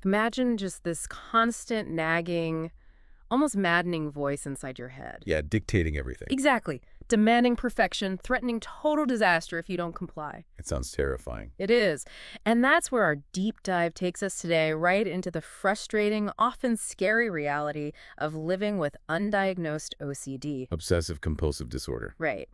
Imagine just this constant nagging, almost maddening voice inside your head. Yeah, dictating everything. Exactly. Demanding perfection, threatening total disaster if you don't comply. It sounds terrifying. It is. And that's where our deep dive takes us today, right into the frustrating, often scary reality of living with undiagnosed OCD. Obsessive-compulsive disorder. Right.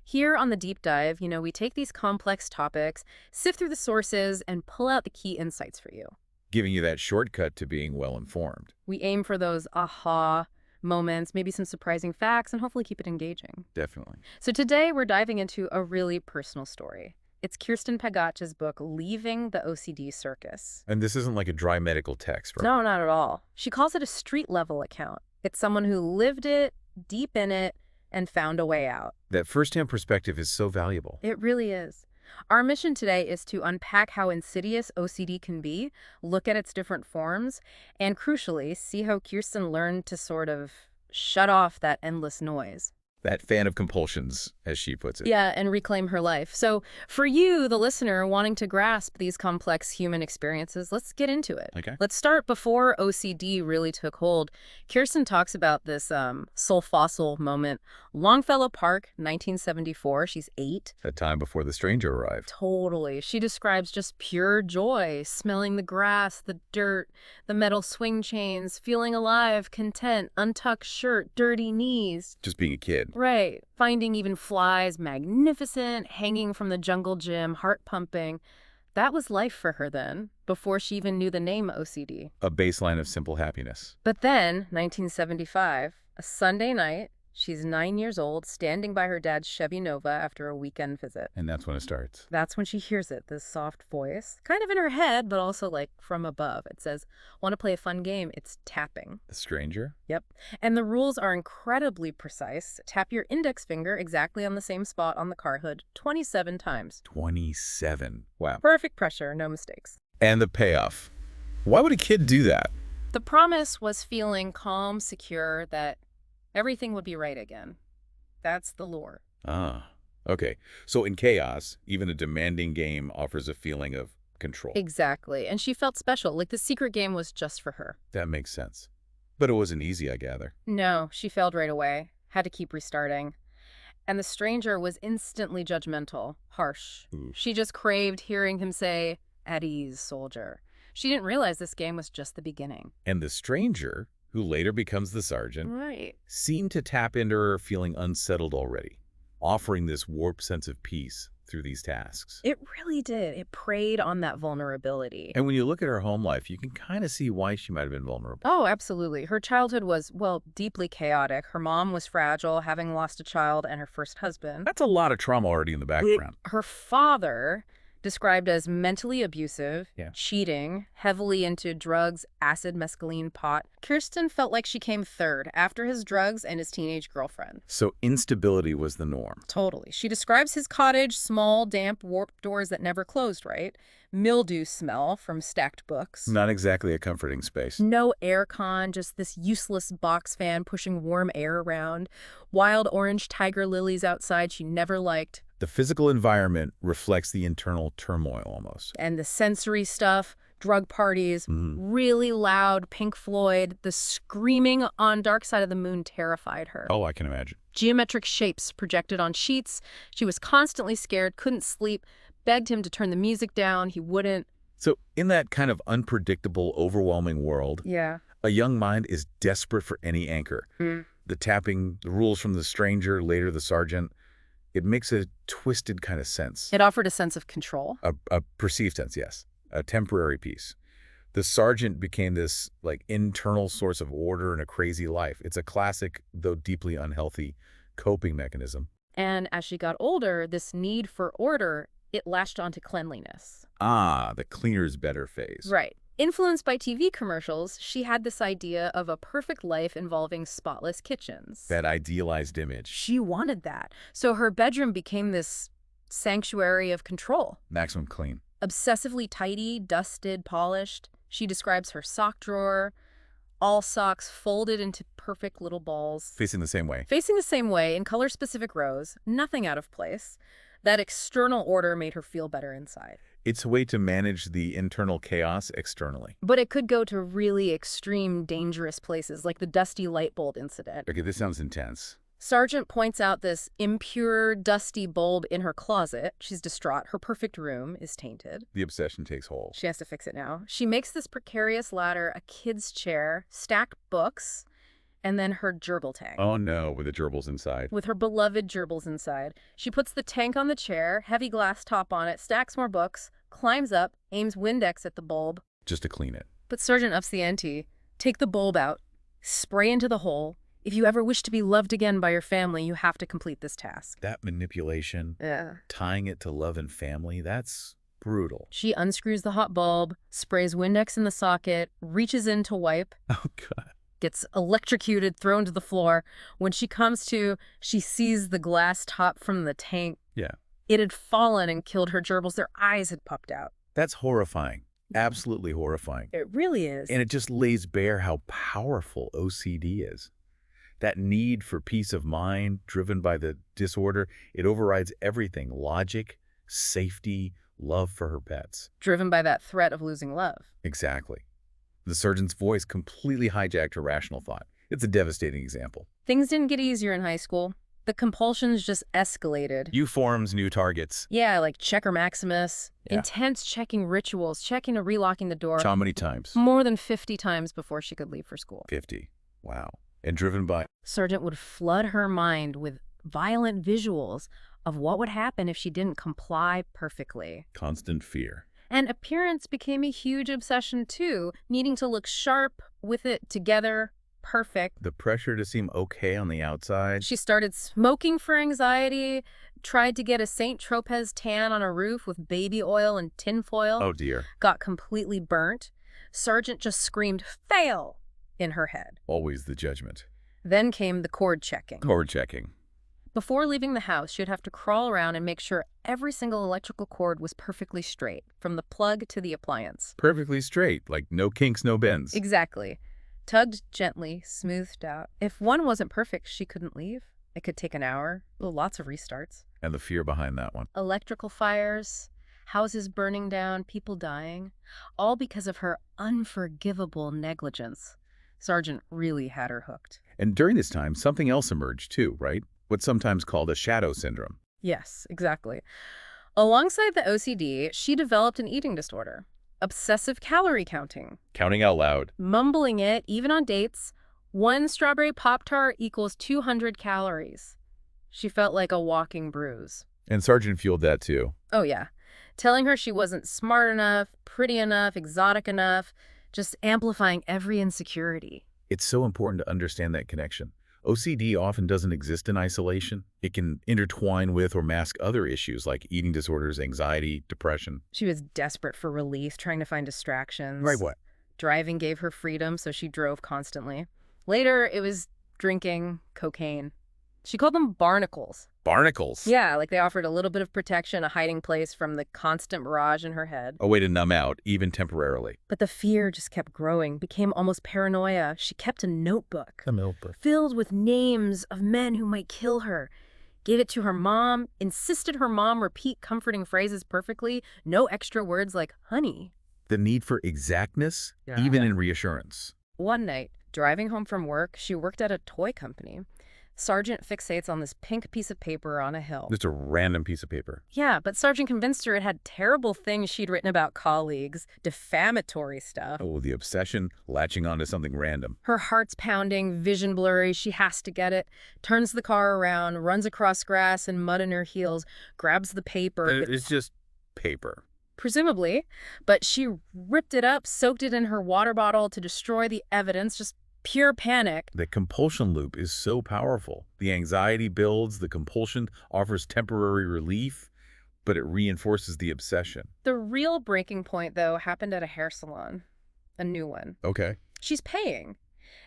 Here on the deep dive, we take these complex topics, sift through the sources, and pull out the key insights for you. Giving you that shortcut to being well-informed. We aim for those aha moments, maybe some surprising facts, and hopefully keep it engaging. Definitely. So today we're diving into a really personal story. It's Kirsten Pagacz's book, Leaving the OCD Circus. And this isn't like a dry medical text, right? No, not at all. She calls it a street-level account. It's someone who lived it, deep in it, and found a way out. That first-hand perspective is so valuable. It really is. Our mission today is to unpack how insidious OCD can be, look at its different forms, and crucially, see how Kirsten learned to sort of shut off that endless noise. That fan of compulsions, as she puts it. Yeah, and reclaim her life. So for you, the listener, wanting to grasp these complex human experiences, let's get into it. Okay. Let's start before OCD really took hold. Kirsten talks about this soul fossil moment. Longfellow Park, 1974. She's 8. A time before the stranger arrived. Totally. She describes just pure joy, smelling the grass, the dirt, the metal swing chains, feeling alive, content, untucked shirt, dirty knees. Just being a kid. Right. Finding even flies magnificent, hanging from the jungle gym, heart pumping. That was life for her then, before she even knew the name OCD. A baseline of simple happiness. But then, 1975, a Sunday night, she's 9 years old, standing by her dad's Chevy Nova after a weekend visit. And that's when it starts. That's when she hears it, this soft voice, kind of in her head, but also like from above. It says, "Want to play a fun game?" It's tapping. The stranger? Yep. And the rules are incredibly precise. Tap your index finger exactly on the same spot on the car hood 27 times. 27. Wow. Perfect pressure, no mistakes. And the payoff. Why would a kid do that? The promise was feeling calm, secure, that everything would be right again. That's the lure. Ah, okay. So in chaos, even a demanding game offers a feeling of control. Exactly. And she felt special, like the secret game was just for her. That makes sense. But it wasn't easy, I gather. No, she failed right away. Had to keep restarting. And the stranger was instantly judgmental, harsh. Ooh. She just craved hearing him say, "At ease, soldier." She didn't realize this game was just the beginning. And the stranger, who later becomes the sergeant, Right. seemed to tap into her feeling unsettled already, offering this warped sense of peace through these tasks. It really did. It preyed on that vulnerability. And when you look at her home life, you can kind of see why she might have been vulnerable. Oh, absolutely. Her childhood was, well, deeply chaotic. Her mom was fragile, having lost a child and her first husband. That's a lot of trauma already in the background. Her father, described as mentally abusive, Yeah. cheating, heavily into drugs, acid, mescaline, pot. Kirsten felt like she came third after his drugs and his teenage girlfriend. So instability was the norm. Totally. She describes his cottage, small, damp, warped doors that never closed right, mildew smell from stacked books. Not exactly a comforting space. No aircon, just this useless box fan pushing warm air around. Wild orange tiger lilies outside she never liked. The physical environment reflects the internal turmoil almost. And the sensory stuff, drug parties, really loud Pink Floyd, the screaming on Dark Side of the Moon terrified her. Oh, I can imagine. Geometric shapes projected on sheets. She was constantly scared, couldn't sleep, begged him to turn the music down. He wouldn't. So in that kind of unpredictable, overwhelming world, Yeah. a young mind is desperate for any anchor. The tapping, the rules from the stranger, later the sergeant, it makes a twisted kind of sense. It offered a sense of control. A perceived sense, yes. A temporary peace. The sergeant became this like internal source of order in a crazy life. It's a classic, though deeply unhealthy, coping mechanism. And as she got older, this need for order, it latched onto cleanliness. Ah, the cleaner's better phase. Right. Influenced by TV commercials, she had this idea of a perfect life involving spotless kitchens. That idealized image. She wanted that. So her bedroom became this sanctuary of control. Maximum clean. Obsessively tidy, dusted, polished. She describes her sock drawer, all socks folded into perfect little balls. Facing the same way. Facing the same way in color-specific rows, nothing out of place. That external order made her feel better inside. It's a way to manage the internal chaos externally. But it could go to really extreme, dangerous places, like the dusty light bulb incident. Okay, this sounds intense. Sargent points out this impure, dusty bulb in her closet. She's distraught. Her perfect room is tainted. The obsession takes hold. She has to fix it now. She makes this precarious ladder, a kid's chair, stacked books, and then her gerbil tank. Oh no, with the gerbils inside. With her beloved gerbils inside. She puts the tank on the chair, heavy glass top on it, stacks more books, climbs up, aims Windex at the bulb. Just to clean it. But Sargent ups the ante. Take the bulb out, spray into the hole. If you ever wish to be loved again by your family, you have to complete this task. That manipulation, Yeah. tying it to love and family, that's brutal. She unscrews the hot bulb, sprays Windex in the socket, reaches in to wipe, Oh God. gets electrocuted, thrown to the floor. When she comes to, she sees the glass top from the tank. Yeah. It had fallen and killed her gerbils. Their eyes had popped out. That's horrifying. Absolutely horrifying. It really is. And it just lays bare how powerful OCD is. That need for peace of mind, driven by the disorder, it overrides everything. Logic, safety, love for her pets. Driven by that threat of losing love. Exactly. The surgeon's voice completely hijacked her rational thought. It's a devastating example. Things didn't get easier in high school. The compulsions just escalated. New forms, new targets. Yeah, like Checker Maximus, Yeah. intense checking rituals, checking and relocking the door How many times? more than 50 times before she could leave for school. 50. Wow. And driven by Sargent would flood her mind with violent visuals of what would happen if she didn't comply perfectly. constant fear. And appearance became a huge obsession too, needing to look sharp with it together, perfect. The pressure to seem okay on the outside. She started smoking for anxiety, tried to get a St. Tropez tan on a roof with baby oil and tinfoil, Oh dear. got completely burnt. Sargent just screamed, "Fail!" in her head. Always the judgment. Then came the cord checking. Cord checking. Before leaving the house, she'd have to crawl around and make sure every single electrical cord was perfectly straight, from the plug to the appliance. Perfectly straight, like no kinks, no bends. Exactly. Tugged gently, smoothed out. If one wasn't perfect, she couldn't leave. It could take an hour, lots of restarts. And the fear behind that one. Electrical fires, houses burning down, people dying, all because of her unforgivable negligence. Sargent really had her hooked. And during this time, something else emerged too, right? What's sometimes called a shadow syndrome. Yes, exactly. Alongside the OCD, she developed an eating disorder. Obsessive calorie counting. Counting out loud. Mumbling it, even on dates. 1 strawberry Pop-Tart equals 200 calories. She felt like a walking bruise. And Sargent fueled that too. Oh, yeah. Telling her she wasn't smart enough, pretty enough, exotic enough, just amplifying every insecurity. It's so important to understand that connection. OCD often doesn't exist in isolation. It can intertwine with or mask other issues like eating disorders, anxiety, depression. She was desperate for relief, trying to find distractions. Right, what? Driving gave her freedom, so she drove constantly. Later, it was drinking, cocaine. She called them barnacles. Barnacles. Yeah, like they offered a little bit of protection, a hiding place from the constant barrage in her head. A way to numb out, even temporarily. But the fear just kept growing, became almost paranoia. She kept a notebook filled with names of men who might kill her. Gave it to her mom, insisted her mom repeat comforting phrases perfectly, no extra words like honey. The need for exactness, even in reassurance. One night, driving home from work, she worked at a toy company. Sargent fixates on this pink piece of paper on a hill. Just a random piece of paper. Yeah, but Sargent convinced her it had terrible things she'd written about colleagues, defamatory stuff. Oh, the obsession, latching onto something random. Her heart's pounding, vision blurry, she has to get it, turns the car around, runs across grass and mud in her heels, grabs the paper. It's just paper. Presumably, but she ripped it up, soaked it in her water bottle to destroy the evidence, just pure panic. The compulsion loop is so powerful. The anxiety builds, the compulsion offers temporary relief, but it reinforces the obsession. The real breaking point, though, happened at a hair salon. A new one. Okay. She's paying.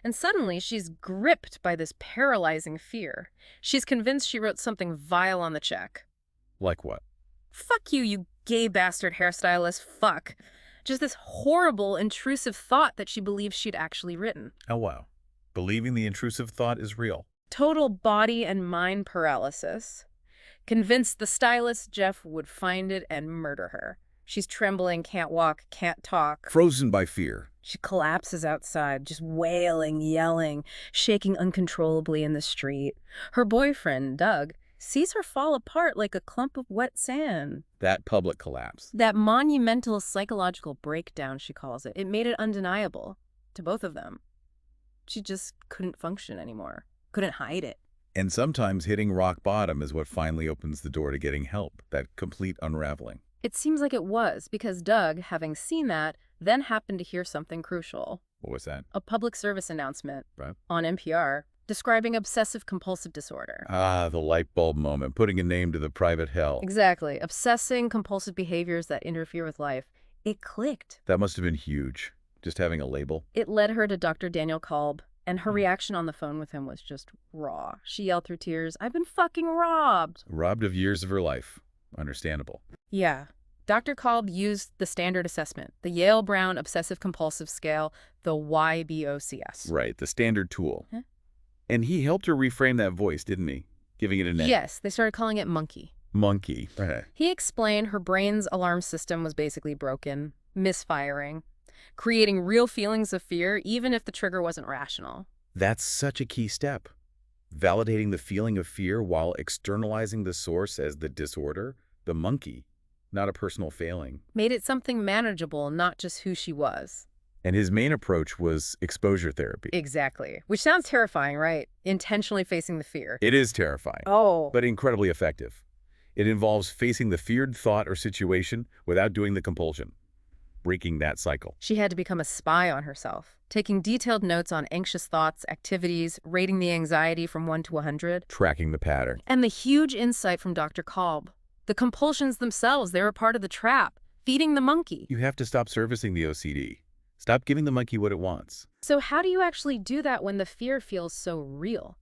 And suddenly, she's gripped by this paralyzing fear. She's convinced she wrote something vile on the check. Like what? Fuck you, you gay bastard hairstylist, fuck. Just this horrible, intrusive thought that she believes she'd actually written. Oh, wow. Believing the intrusive thought is real. Total body and mind paralysis. Convinced the stylist, Jeff, would find it and murder her. She's trembling, can't walk, can't talk. Frozen by fear. She collapses outside, just wailing, yelling, shaking uncontrollably in the street. Her boyfriend, Doug, sees her fall apart like a clump of wet sand. That public collapse. That monumental psychological breakdown, she calls it. It made it undeniable to both of them. She just couldn't function anymore, couldn't hide it. And sometimes hitting rock bottom is what finally opens the door to getting help, that complete unraveling. It seems like it was, because Doug, having seen that, then happened to hear something crucial. What was that? A public service announcement Right. on NPR describing obsessive-compulsive disorder. Ah, the light bulb moment, putting a name to the private hell. Exactly. Obsessing compulsive behaviors that interfere with life. It clicked. That must have been huge, just having a label. It led her to Dr. Daniel Kolb, and her reaction on the phone with him was just raw. She yelled through tears, "I've been fucking robbed." Robbed of years of her life. Understandable. Yeah. Dr. Kolb used the standard assessment, the Yale-Brown Obsessive-Compulsive Scale, the YBOCS. Right, the standard tool. Huh? And he helped her reframe that voice, didn't he? Giving it a name. Yes, they started calling it monkey. Monkey. Right. He explained her brain's alarm system was basically broken, misfiring, creating real feelings of fear even if the trigger wasn't rational. That's such a key step. Validating the feeling of fear while externalizing the source as the disorder, the monkey, not a personal failing. Made it something manageable, not just who she was. And his main approach was exposure therapy. Exactly. Which sounds terrifying, right? Intentionally facing the fear. It is terrifying, Oh. but incredibly effective. It involves facing the feared thought or situation without doing the compulsion, breaking that cycle. She had to become a spy on herself, taking detailed notes on anxious thoughts, activities, rating the anxiety from 1 to 100. Tracking the pattern. And the huge insight from Dr. Kolb. The compulsions themselves, they were part of the trap, feeding the monkey. You have to stop servicing the OCD. Stop giving the monkey what it wants. So how do you actually do that when the fear feels so real?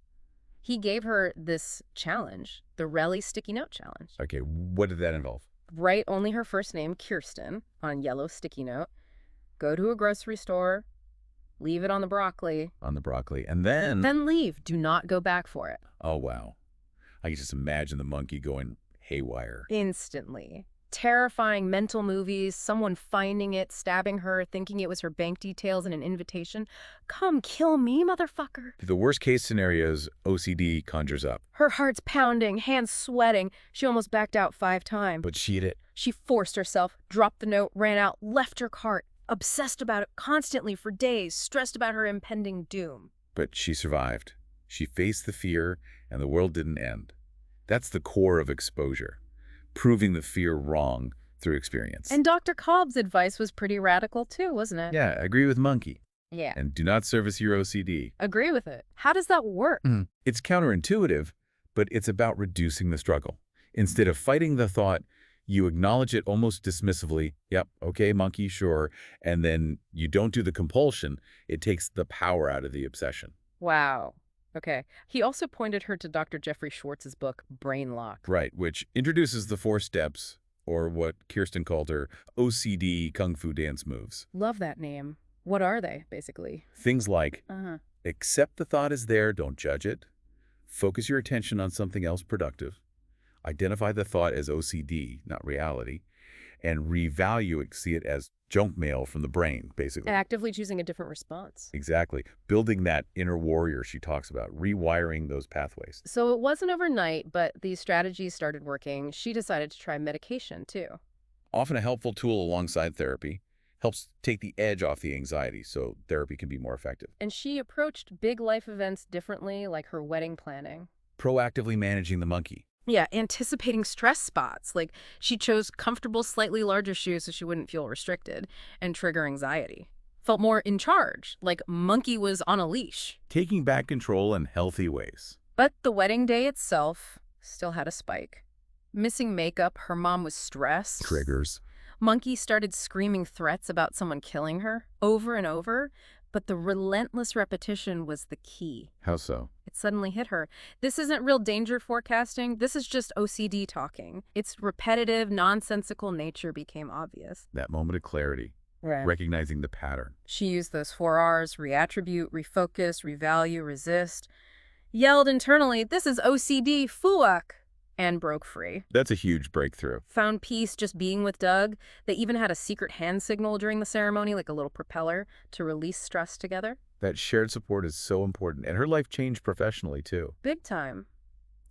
He gave her this challenge, the Relly sticky note challenge. Okay, what did that involve? Write only her first name, Kirsten, on a yellow sticky note. Go to a grocery store. Leave it on the broccoli. On the broccoli. And then... Then leave. Do not go back for it. Oh, wow. I can just imagine the monkey going haywire. Instantly. Terrifying mental movies, someone finding it, stabbing her, thinking it was her bank details and an invitation. Come kill me, motherfucker. The worst case scenarios OCD conjures up. Her heart's pounding, hands sweating. She almost backed out 5 times. But she did it. She forced herself, dropped the note, ran out, left her cart, obsessed about it constantly for days, stressed about her impending doom. But she survived. She faced the fear, and the world didn't end. That's the core of exposure. Proving the fear wrong through experience. And Dr. Kolb's advice was pretty radical too, wasn't it? Yeah, agree with monkey. Yeah. And do not service your OCD. Agree with it. How does that work? It's counterintuitive, but it's about reducing the struggle. Instead of fighting the thought, you acknowledge it almost dismissively. Yep, okay, monkey, sure. And then you don't do the compulsion. It takes the power out of the obsession. Wow. Okay. He also pointed her to Dr. Jeffrey Schwartz's book, Brain Lock. Right, which introduces the 4 steps, or what Kirsten called her OCD Kung Fu dance moves. Love that name. What are they, basically? Things like, accept the thought is there, don't judge it. Focus your attention on something else productive. Identify the thought as OCD, not reality. And revalue it, see it as junk mail from the brain, basically. Actively choosing a different response. Exactly. Building that inner warrior she talks about, rewiring those pathways. So it wasn't overnight, but these strategies started working. She decided to try medication, too. Often a helpful tool alongside therapy, helps take the edge off the anxiety so therapy can be more effective. And she approached big life events differently, like her wedding planning. Proactively managing the monkey. Yeah, anticipating stress spots. Like, she chose comfortable, slightly larger shoes so she wouldn't feel restricted and trigger anxiety. Felt more in charge, like monkey was on a leash. Taking back control in healthy ways. But the wedding day itself still had a spike. Missing makeup, her mom was stressed. Triggers. Monkey started screaming threats about someone killing her over and over, but the relentless repetition was the key. How so? It suddenly hit her. This isn't real danger forecasting. This is just OCD talking. Its repetitive, nonsensical nature became obvious. That moment of clarity. Right. Recognizing the pattern. She used those 4 R's, reattribute, refocus, revalue, resist. Yelled internally, "This is OCD, fuck!" and broke free. That's a huge breakthrough. Found peace just being with Doug. They even had a secret hand signal during the ceremony, like a little propeller, to release stress together. That shared support is so important, and her life changed professionally, too. Big time.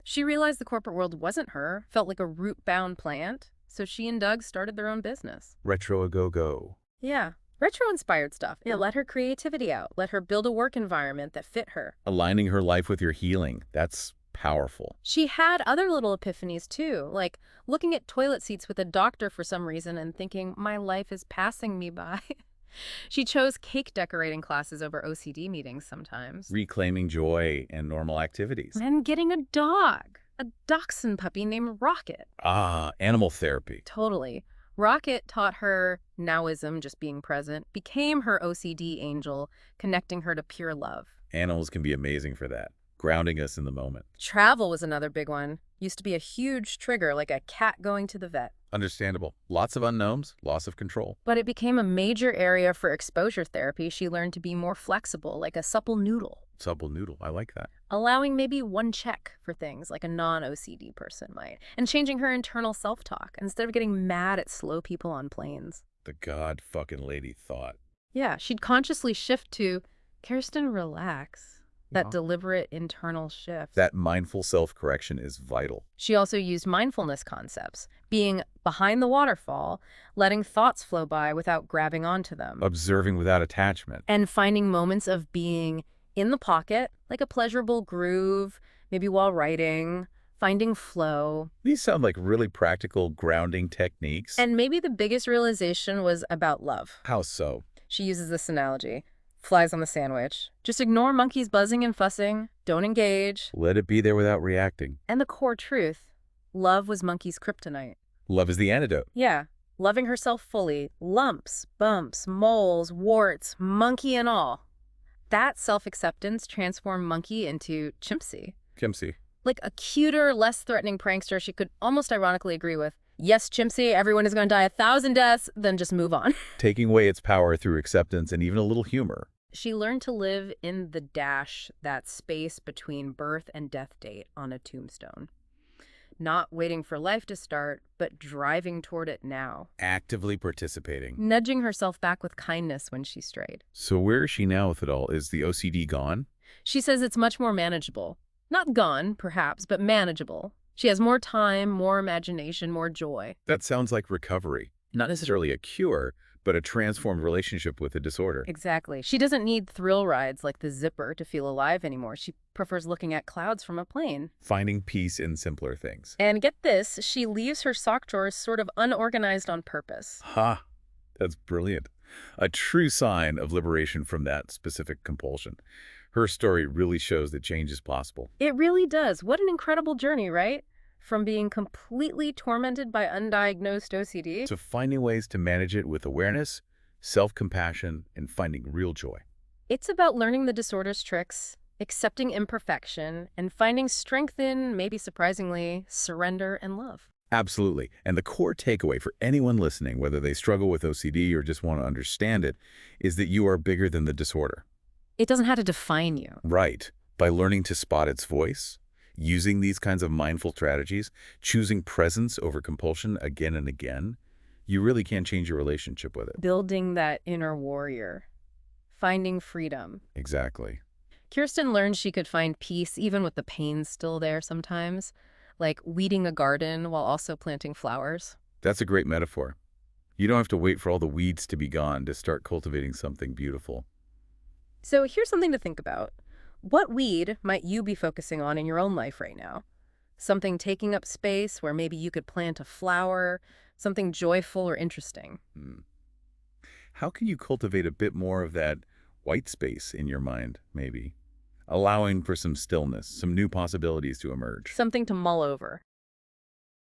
She realized the corporate world wasn't her, felt like a root-bound plant, so she and Doug started their own business. Retro a go-go. Yeah, retro-inspired stuff. It let her creativity out, let her build a work environment that fit her. Aligning her life with your healing. That's powerful. She had other little epiphanies, too, like looking at toilet seats with a doctor for some reason and thinking, my life is passing me by. She chose cake decorating classes over OCD meetings sometimes. Reclaiming joy and normal activities. And getting a dog, a dachshund puppy named Rocket. Ah, animal therapy. Totally. Rocket taught her nowism, just being present, became her OCD angel, connecting her to pure love. Animals can be amazing for that, grounding us in the moment. Travel was another big one. Used to be a huge trigger, like a cat going to the vet. Understandable. Lots of unknowns, loss of control. But it became a major area for exposure therapy. She learned to be more flexible, like a supple noodle. Supple noodle, I like that. Allowing maybe one check for things like a non-OCD person might. And changing her internal self-talk instead of getting mad at slow people on planes. The god-fucking-lady thought. Yeah, she'd consciously shift to, Kirsten, relax. That deliberate internal shift. That mindful self-correction is vital. She also used mindfulness concepts, being behind the waterfall, letting thoughts flow by without grabbing onto them. Observing without attachment. And finding moments of being in the pocket, like a pleasurable groove, maybe while writing, finding flow. These sound like really practical grounding techniques. And maybe the biggest realization was about love. How so? She uses this analogy. Flies on the sandwich. Just ignore monkeys buzzing and fussing. Don't engage. Let it be there without reacting. And the core truth, love was monkey's kryptonite. Love is the antidote. Yeah, loving herself fully. Lumps, bumps, moles, warts, monkey and all. That self-acceptance transformed Monkey into Chimpsy. Kimsey. Like a cuter, less threatening prankster she could almost ironically agree with. Yes, Chimpsy, everyone is going to die 1,000 deaths, then just move on. Taking away its power through acceptance and even a little humor. She learned to live in the dash, that space between birth and death date on a tombstone. Not waiting for life to start, but driving toward it now. Actively participating. Nudging herself back with kindness when she strayed. So where is she now with it all? Is the OCD gone? She says it's much more manageable. Not gone, perhaps, but manageable. She has more time, more imagination, more joy. That sounds like recovery. Not necessarily a cure, but a transformed relationship with the disorder. Exactly. She doesn't need thrill rides like the zipper to feel alive anymore. She prefers looking at clouds from a plane. Finding peace in simpler things. And get this, she leaves her sock drawers sort of unorganized on purpose. Ha! That's brilliant. A true sign of liberation from that specific compulsion. Her story really shows that change is possible. It really does. What an incredible journey, right? From being completely tormented by undiagnosed OCD to finding ways to manage it with awareness, self-compassion, and finding real joy. It's about learning the disorder's tricks, accepting imperfection, and finding strength in, maybe surprisingly, surrender and love. Absolutely. And the core takeaway for anyone listening, whether they struggle with OCD or just want to understand it, is that you are bigger than the disorder. It doesn't have to define you. Right. By learning to spot its voice, using these kinds of mindful strategies, choosing presence over compulsion again and again, you really can change your relationship with it. Building that inner warrior. Finding freedom. Exactly. Kirsten learned she could find peace even with the pain still there sometimes, like weeding a garden while also planting flowers. That's a great metaphor. You don't have to wait for all the weeds to be gone to start cultivating something beautiful. So here's something to think about. What weed might you be focusing on in your own life right now? Something taking up space where maybe you could plant a flower, something joyful or interesting. How can you cultivate a bit more of that white space in your mind, maybe? Allowing for some stillness, some new possibilities to emerge. Something to mull over.